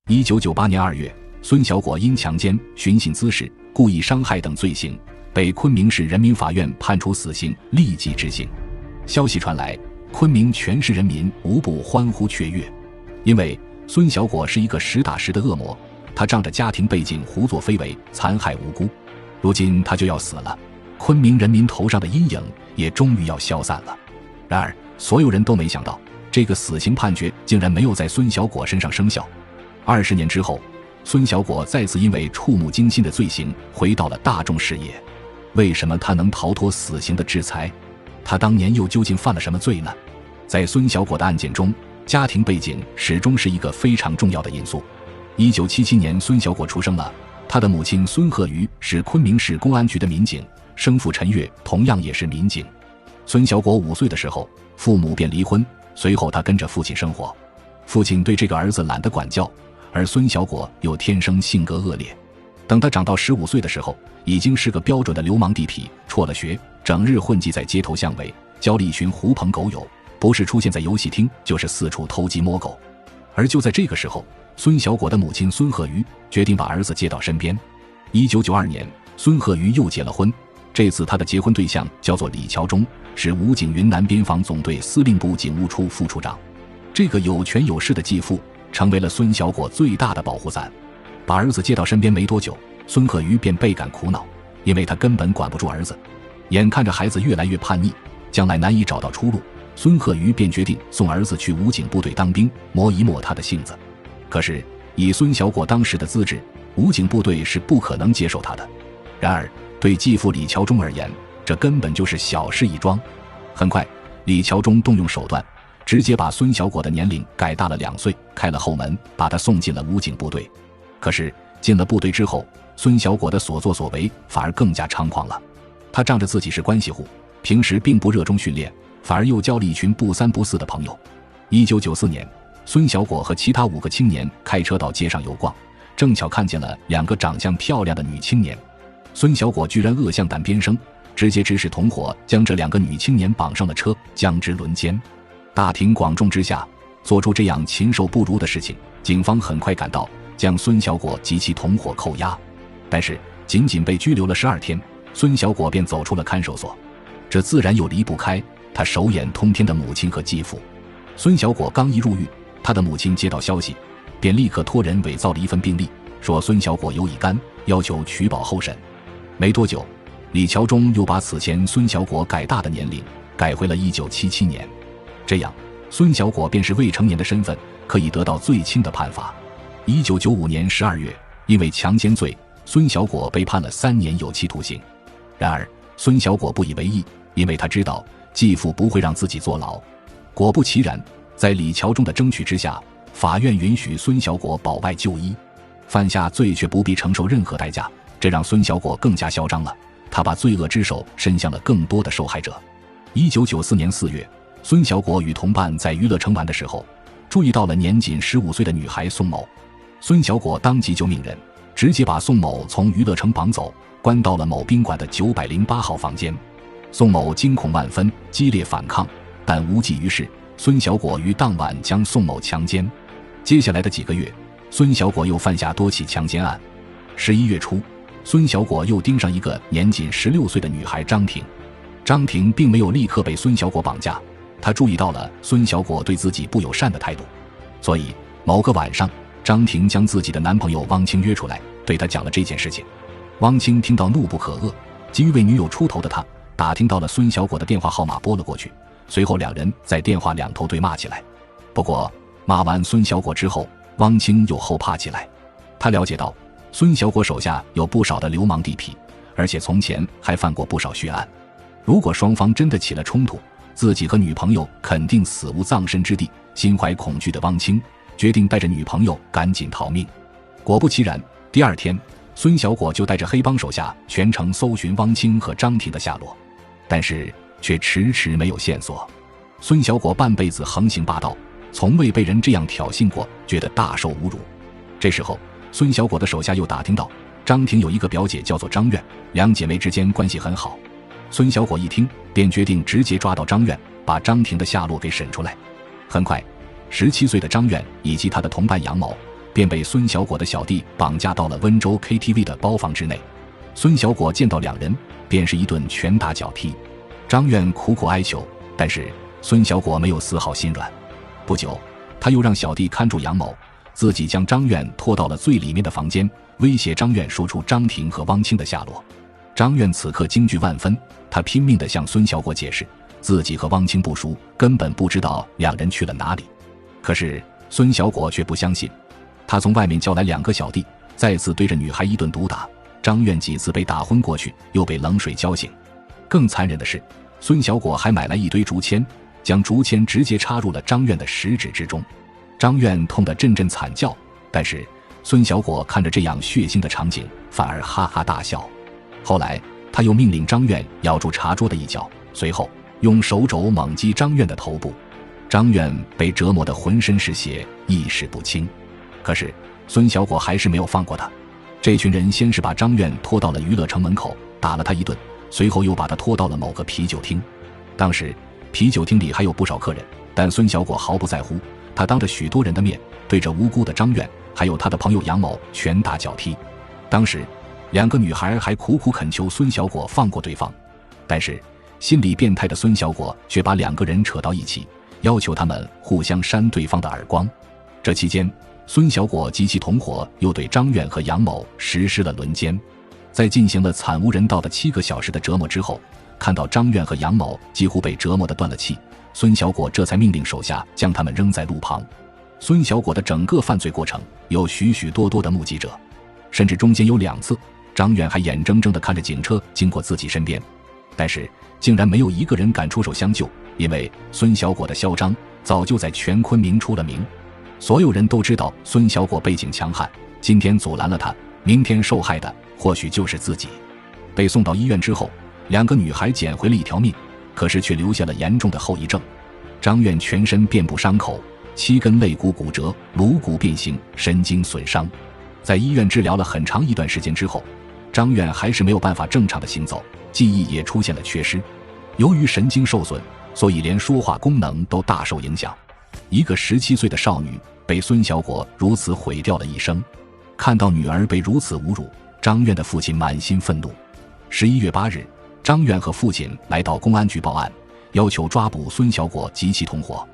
1998年2月，孙小果因强奸、寻衅滋事、故意伤害等罪行，被昆明市人民法院判处死刑，立即执行。消息传来，昆明全市人民无不欢呼雀跃，因为孙小果是一个实打实的恶魔，他仗着家庭背景胡作非为，残害无辜。如今他就要死了，昆明人民头上的阴影也终于要消散了。然而所有人都没想到，这个死刑判决竟然没有在孙小果身上生效。20年之后，孙小果再次因为触目惊心的罪行回到了大众视野。为什么他能逃脱死刑的制裁？他当年又究竟犯了什么罪呢？在孙小果的案件中，家庭背景始终是一个非常重要的因素。1977年孙小果出生了，他的母亲孙鹤瑜是昆明市公安局的民警，生父陈月同样也是民警。孙小果5岁的时候，父母便离婚，随后他跟着父亲生活。父亲对这个儿子懒得管教，而孙小果又天生性格恶劣。等他长到15岁的时候，已经是个标准的流氓地痞，辍了学，整日混迹在街头巷尾，交了一群狐朋狗友，不是出现在游戏厅，就是四处偷鸡摸狗。而就在这个时候，孙小果的母亲孙鹤瑜决定把儿子接到身边。1992年，孙鹤瑜又结了婚，这次他的结婚对象叫做李桥忠，是武警云南边防总队司令部警务处副处长。这个有权有势的继父成为了孙小果最大的保护伞。把儿子接到身边没多久，孙鹤瑜便倍感苦恼，因为他根本管不住儿子。眼看着孩子越来越叛逆，将来难以找到出路，孙鹤瑜便决定送儿子去武警部队当兵，磨一磨他的性子。可是以孙小果当时的资质，武警部队是不可能接受他的。然而对继父李桥忠而言，这根本就是小事一桩。很快，李桥忠动用手段，直接把孙小果的年龄改大了2岁，开了后门，把他送进了武警部队。可是进了部队之后，孙小果的所作所为反而更加猖狂了。他仗着自己是关系户，平时并不热衷训练，反而又交了一群不三不四的朋友。1994年，孙小果和其他5个青年开车到街上游逛，正巧看见了2个长相漂亮的女青年。孙小果居然恶向胆边生，直接指使同伙将这2个女青年绑上了车，将之轮奸。大庭广众之下做出这样禽兽不如的事情，警方很快赶到，将孙小果及其同伙扣押。但是仅仅被拘留了12天，孙小果便走出了看守所。这自然又离不开他手眼通天的母亲和继父。孙小果刚一入狱，他的母亲接到消息，便立刻托人伪造了一份病历，说孙小果有乙肝，要求取保候审。没多久，李桥忠又把此前孙小果改大的年龄改回了1977年。这样，孙小果便是未成年的身份，可以得到最轻的判罚。1995年12月，因为强奸罪，孙小果被判了3年有期徒刑。然而孙小果不以为意，因为他知道继父不会让自己坐牢。果不其然，在李桥忠的争取之下，法院允许孙小果保外就医。犯下罪却不必承受任何代价，这让孙小果更加嚣张了，他把罪恶之手伸向了更多的受害者。1994年4月，孙小果与同伴在娱乐城玩的时候，注意到了年仅15岁的女孩宋某。孙小果当即就命人，直接把宋某从娱乐城绑走，关到了某宾馆的908号房间。宋某惊恐万分，激烈反抗，但无济于事。孙小果于当晚将宋某强奸。接下来的几个月，孙小果又犯下多起强奸案。11月初，孙小果又盯上一个年仅16岁的女孩张婷。张婷并没有立刻被孙小果绑架，她注意到了孙小果对自己不友善的态度，所以某个晚上，张婷将自己的男朋友汪清约出来，对他讲了这件事情。汪清听到怒不可遏，急于为女友出头的他打听到了孙小果的电话号码，拨了过去。随后2人在电话两头对骂起来。不过骂完孙小果之后，汪清又后怕起来。他了解到孙小果手下有不少的流氓地痞，而且从前还犯过不少血案。如果双方真的起了冲突，自己和女朋友肯定死无葬身之地。心怀恐惧的汪清决定带着女朋友赶紧逃命。果不其然，第2天，孙小果就带着黑帮手下全程搜寻汪清和张婷的下落，但是却迟迟没有线索。孙小果半辈子横行霸道，从未被人这样挑衅过，觉得大受侮辱。这时候，孙小果的手下又打听到张婷有一个表姐叫做张苑，2姐妹之间关系很好。孙小果一听，便决定直接抓到张苑，把张婷的下落给审出来。很快，17岁的张苑以及他的同伴杨某便被孙小果的小弟绑架到了温州 KTV 的包房之内。孙小果见到两人，便是一顿拳打脚踢。张苑苦苦哀求，但是孙小果没有丝毫心软。不久，他又让小弟看住杨某，自己将张苑拖到了最里面的房间，威胁张苑说出张婷和汪清的下落。张苑此刻惊惧万分，他拼命地向孙小果解释，自己和汪清不熟，根本不知道两人去了哪里。可是孙小果却不相信，他从外面叫来2个小弟，再次对着女孩一顿毒打。张苑几次被打昏过去，又被冷水浇醒。更残忍的是，孙小果还买来一堆竹签，将竹签直接插入了张苑的食指之中。张苑痛得阵阵惨叫，但是孙小果看着这样血腥的场景，反而哈哈大笑。后来他又命令张苑咬住茶桌的一角，随后用手肘猛击张苑的头部。张苑被折磨得浑身是血，意识不清。可是孙小果还是没有放过他。这群人先是把张苑拖到了娱乐城门口，打了他一顿，随后又把他拖到了某个啤酒厅。当时啤酒厅里还有不少客人，但孙小果毫不在乎，他当着许多人的面，对着无辜的张苑还有他的朋友杨某拳打脚踢。当时2个女孩还苦苦恳求孙小果放过对方，但是心理变态的孙小果却把2个人扯到一起，要求他们互相扇对方的耳光。这期间，孙小果及其同伙又对张苑和杨某实施了轮奸。在进行了惨无人道的7个小时的折磨之后，看到张苑和杨某几乎被折磨得断了气，孙小果这才命令手下将他们扔在路旁。孙小果的整个犯罪过程有许许多多的目击者，甚至中间有2次张苑还眼睁睁地看着警车经过自己身边，但是竟然没有一个人敢出手相救，因为孙小果的嚣张早就在全昆明出了名。所有人都知道孙小果背景强悍，今天阻拦了他，明天受害的或许就是自己。被送到医院之后，2个女孩捡回了一条命，可是却留下了严重的后遗症。张苑全身遍布伤口，7根肋骨骨折，颅骨变形，神经损伤。在医院治疗了很长一段时间之后，张苑还是没有办法正常的行走，记忆也出现了缺失。由于神经受损，所以连说话功能都大受影响。一个17岁的少女被孙小果如此毁掉了一生。看到女儿被如此侮辱，张苑的父亲满心愤怒。11月8日，张苑和父亲来到公安局报案，要求抓捕孙小果及其同伙。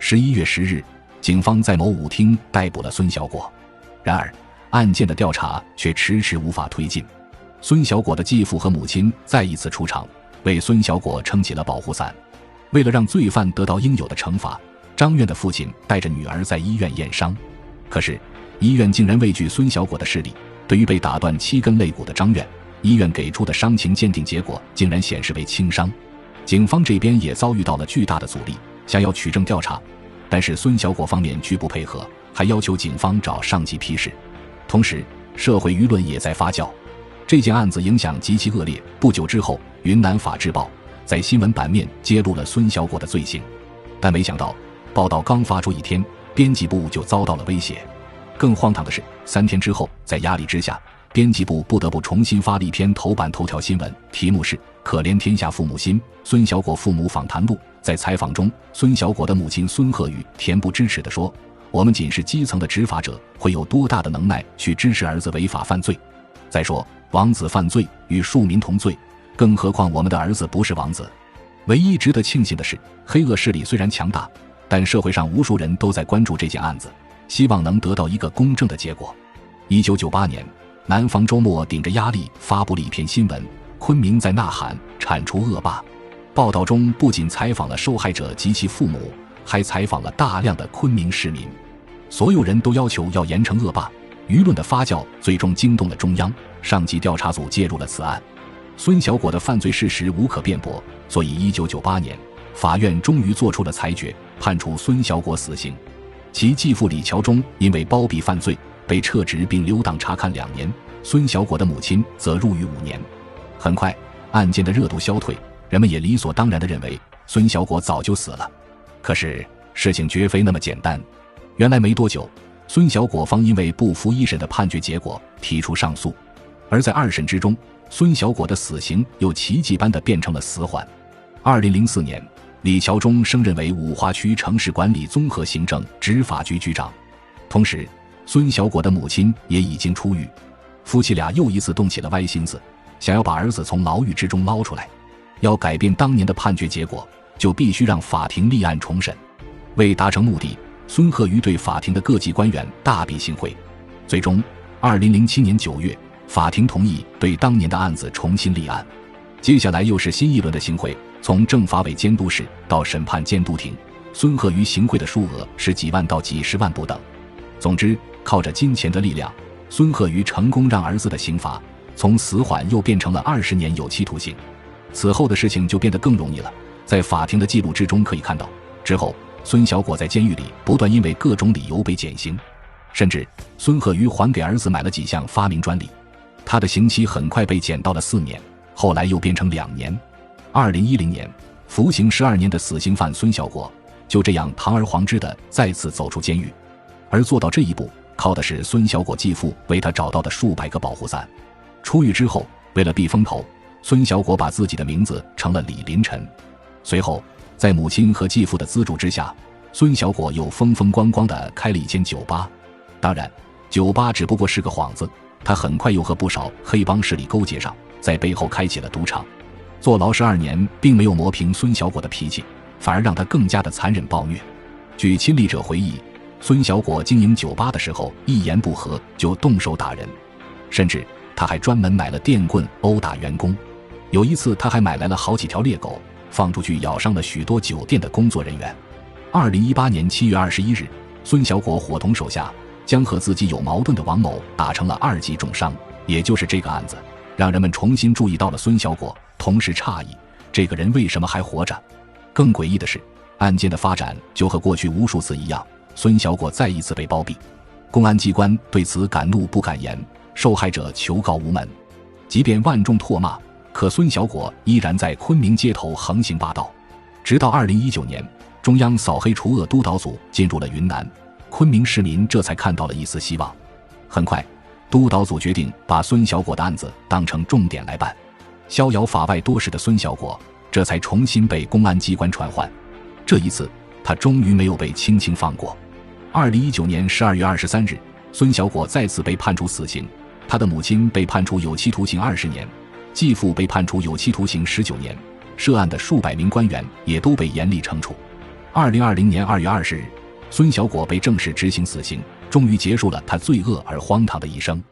11月10日，警方在某舞厅逮捕了孙小果。然而案件的调查却迟迟无法推进。孙小果的继父和母亲再一次出场，为孙小果撑起了保护伞。为了让罪犯得到应有的惩罚，张苑的父亲带着女儿在医院验伤。可是医院竟然畏惧孙小果的势力，对于被打断7根肋骨的张苑，医院给出的伤情鉴定结果竟然显示为轻伤。警方这边也遭遇到了巨大的阻力，想要取证调查，但是孙小果方面拒不配合，还要求警方找上级批示。同时社会舆论也在发酵，这件案子影响极其恶劣。不久之后，云南法制报在新闻版面揭露了孙小果的罪行，但没想到报道刚发出1天，编辑部就遭到了威胁。更荒唐的是，3天之后，在压力之下，编辑部不得不重新发了一篇头版头条新闻，题目是《可怜天下父母心：孙小果父母访谈录》。在采访中，孙小果的母亲孙鹤宇恬不知耻地说，我们仅是基层的执法者，会有多大的能耐去支持儿子违法犯罪？再说王子犯罪与庶民同罪，更何况我们的儿子不是王子。唯一值得庆幸的是，黑恶势力虽然强大，但社会上无数人都在关注这件案子，希望能得到一个公正的结果。1998年，南方周末顶着压力发布了一篇新闻，昆明在呐喊铲除恶霸。报道中不仅采访了受害者及其父母，还采访了大量的昆明市民。所有人都要求要严惩恶霸，舆论的发酵最终惊动了中央，上级调查组介入了此案。孙小果的犯罪事实无可辩驳，所以1998年法院终于做出了裁决，判处孙小果死刑。其继父李桥忠因为包庇犯罪被撤职并留党察看2年，孙小果的母亲则入狱5年。很快案件的热度消退，人们也理所当然地认为孙小果早就死了。可是事情绝非那么简单。原来没多久，孙小果方因为不服1审的判决结果提出上诉，而在2审之中，孙小果的死刑又奇迹般地变成了死缓。2004年，李桥忠升任为五华区城市管理综合行政执法局局长。同时，孙小果的母亲也已经出狱，夫妻俩又一次动起了歪心思，想要把儿子从牢狱之中捞出来。要改变当年的判决结果，就必须让法庭立案重审。为达成目的，孙鹤瑜对法庭的各级官员大笔行贿。最终2007年9月，法庭同意对当年的案子重新立案。接下来又是新一轮的行贿，从政法委监督室到审判监督庭，孙鹤瑜行贿的数额是几万到几十万不等。总之，靠着金钱的力量，孙鹤瑜成功让儿子的刑罚从死缓又变成了20年有期徒刑。此后的事情就变得更容易了，在法庭的记录之中可以看到，之后孙小果在监狱里不断因为各种理由被减刑，甚至孙鹤瑜还给儿子买了几项发明专利。他的刑期很快被减到了4年，后来又变成2年。2010年，服刑12年的死刑犯孙小果就这样堂而皇之地再次走出监狱。而做到这一步，靠的是孙小果继父为他找到的数百个保护伞。出狱之后，为了避风头，孙小果把自己的名字成了李林晨。随后，在母亲和继父的资助之下，孙小果又风风光光地开了一间酒吧。当然，酒吧只不过是个幌子，他很快又和不少黑帮势力勾结上，在背后开启了赌场。坐牢12年并没有磨平孙小果的脾气，反而让他更加的残忍暴虐。据亲历者回忆，孙小果经营酒吧的时候，一言不合就动手打人，甚至他还专门买了电棍殴打员工。有一次他还买来了好几条猎狗，放出去咬伤了许多酒店的工作人员。2018年7月21日，孙小果伙同手下将和自己有矛盾的王某打成了2级重伤。也就是这个案子，让人们重新注意到了孙小果，同时诧异这个人为什么还活着。更诡异的是，案件的发展就和过去无数次一样，孙小果再一次被包庇。公安机关对此敢怒不敢言，受害者求告无门。即便万众唾骂，可孙小果依然在昆明街头横行霸道。直到2019年，中央扫黑除恶督导组进入了云南，昆明市民这才看到了一丝希望。很快，督导组决定把孙小果的案子当成重点来办。逍遥法外多时的孙小果这才重新被公安机关传唤。这一次他终于没有被轻轻放过。2019年12月23日，孙小果再次被判处死刑，他的母亲被判处有期徒刑20年，继父被判处有期徒刑19年，涉案的数百名官员也都被严厉惩处。2020年2月20日，孙小果被正式执行死刑，终于结束了他罪恶而荒唐的一生。